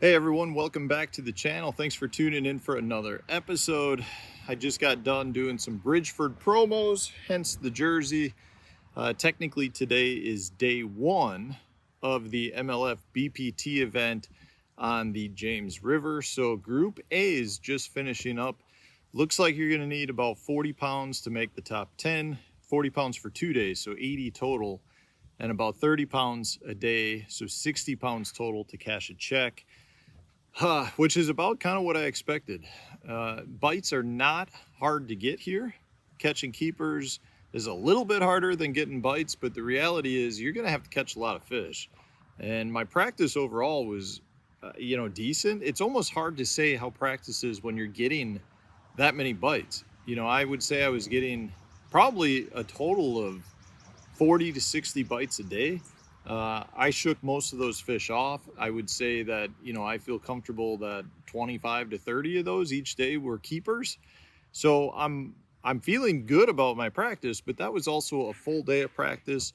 Hey everyone, welcome back to the channel. Thanks for tuning in for another episode. I just got done doing some Bridgeford promos, hence the jersey. Technically today is day one of the MLF BPT event on the James River. So Group A is just finishing up. Looks like you're gonna need about 40 pounds to make the top 10, 40 pounds for 2 days, so 80 total, and about 30 pounds a day, so 60 pounds total to cash a check. Which is about kind of what I expected. Bites are not hard to get here. Catching keepers is a little bit harder than getting bites, but the reality is you're going to have to catch a lot of fish. And my practice overall was, decent. It's almost hard to say how practice is when you're getting that many bites. I would say I was getting probably a total of 40 to 60 bites a day. I shook most of those fish off. I would say that, I feel comfortable that 25 to 30 of those each day were keepers. So I'm feeling good about my practice, but that was also a full day of practice.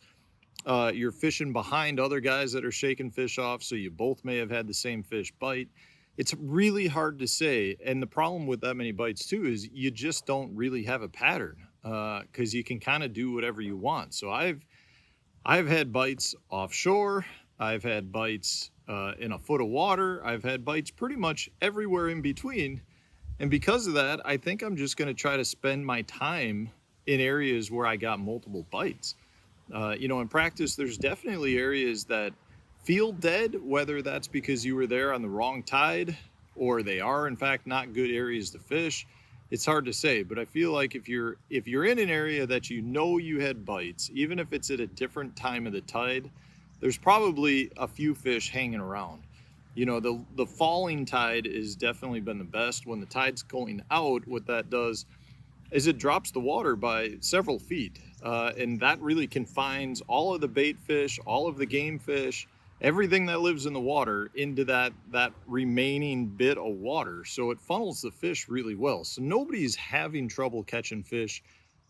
You're fishing behind other guys that are shaking fish off, so you both may have had the same fish bite. It's really hard to say. And the problem with that many bites too is you just don't really have a pattern, because you can kind of do whatever you want. So I've had bites offshore, I've had bites in a foot of water, I've had bites pretty much everywhere in between. And because of that, I think I'm just going to try to spend my time in areas where I got multiple bites. In practice, there's definitely areas that feel dead, whether that's because you were there on the wrong tide or they are in fact not good areas to fish. It's hard to say, but I feel like if you're in an area that you had bites, even if it's at a different time of the tide, there's probably a few fish hanging around. The falling tide has definitely been the best. When the tide's going out, what that does is it drops the water by several feet, and that really confines all of the bait fish, all of the game fish, everything that lives in the water into that remaining bit of water. So it funnels the fish really well. So nobody's having trouble catching fish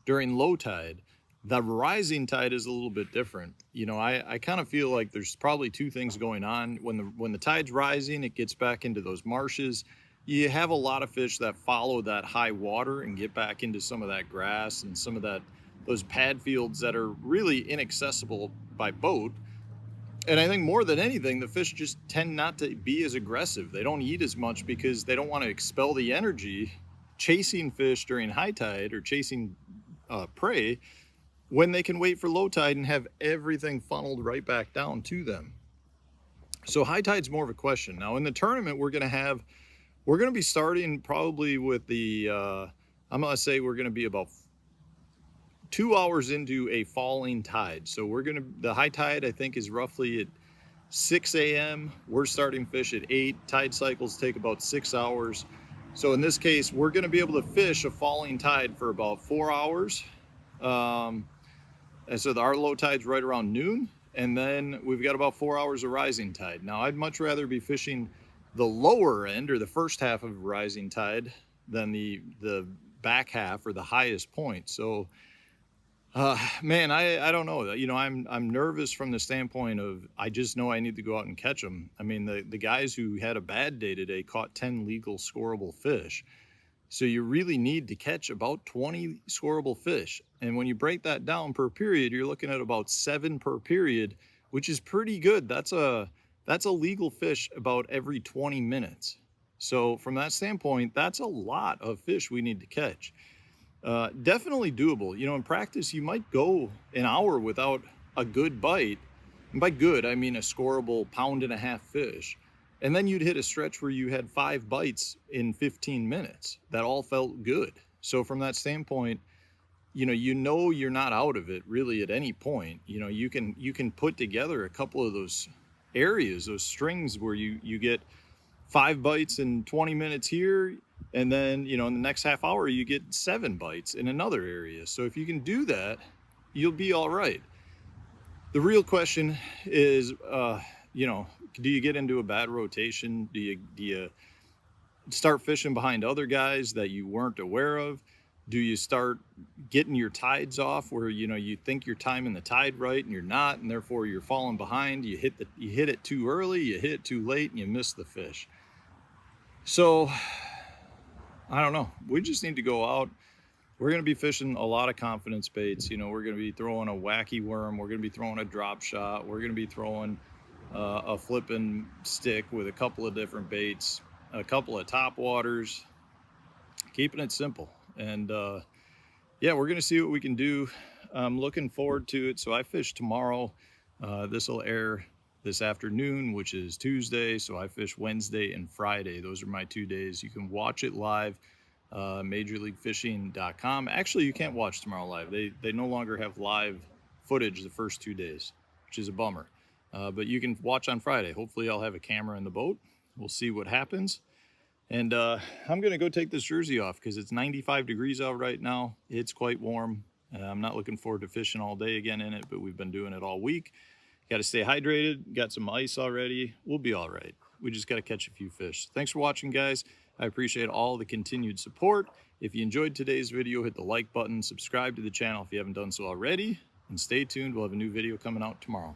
during low tide. The rising tide is a little bit different. I kind of feel like there's probably two things going on. When the tide's rising, it gets back into those marshes. You have a lot of fish that follow that high water and get back into some of that grass and some of those pad fields that are really inaccessible by boat. And I think more than anything, the fish just tend not to be as aggressive. They don't eat as much because they don't want to expel the energy chasing fish during high tide or chasing prey when they can wait for low tide and have everything funneled right back down to them. So high tide's more of a question. Now in the tournament, we're going to be starting probably with I'm going to say we're going to be about 2 hours into a falling tide. So the high tide I think is roughly at 6 a.m. We're starting fish at 8. Tide cycles take about 6 hours. So in this case, we're going to be able to fish a falling tide for about 4 hours. And so our low tide's right around noon. And then we've got about 4 hours of rising tide. Now I'd much rather be fishing the lower end or the first half of rising tide than the back half or the highest point. So man, I don't know. I'm nervous from the standpoint of I just know I need to go out and catch them. I mean, the guys who had a bad day today caught 10 legal scoreable fish. So you really need to catch about 20 scoreable fish. And when you break that down per period, you're looking at about 7 per period, which is pretty good. That's a legal fish about every 20 minutes. So from that standpoint, that's a lot of fish we need to catch. Definitely doable. In practice, you might go an hour without a good bite. And by good, I mean a scoreable 1.5-pound fish. And then you'd hit a stretch where you had 5 bites in 15 minutes. That all felt good. So from that standpoint, you're not out of it really at any point. You can put together a couple of those areas, those strings where you get 5 bites in 20 minutes here. And then, in the next half hour, you get 7 bites in another area. So if you can do that, you'll be all right. The real question is, do you get into a bad rotation? Do you start fishing behind other guys that you weren't aware of? Do you start getting your tides off where, you know, you think you're timing the tide right and you're not, and therefore you're falling behind? You hit it too early, you hit it too late, and you miss the fish. So I don't know. We just need to go out. We're going to be fishing a lot of confidence baits. You know, we're going to be throwing a wacky worm. We're going to be throwing a drop shot. We're going to be throwing a flipping stick with a couple of different baits, a couple of top waters, keeping it simple. And yeah, we're going to see what we can do. I'm looking forward to it. So I fish tomorrow. This will air this afternoon, which is Tuesday. So I fish Wednesday and Friday. Those are my 2 days. You can watch it live, majorleaguefishing.com. Actually, you can't watch tomorrow live. They no longer have live footage the first 2 days, which is a bummer. But you can watch on Friday. Hopefully I'll have a camera in the boat. We'll see what happens. And I'm going to go take this jersey off because it's 95 degrees out right now. It's quite warm. I'm not looking forward to fishing all day again in it, but we've been doing it all week. Got to stay hydrated. Got some ice already. We'll be all right. We just got to catch a few fish. Thanks for watching, guys. I appreciate all the continued support. If you enjoyed today's video, hit the like button, subscribe to the channel if you haven't done so already, and stay tuned. We'll have a new video coming out tomorrow.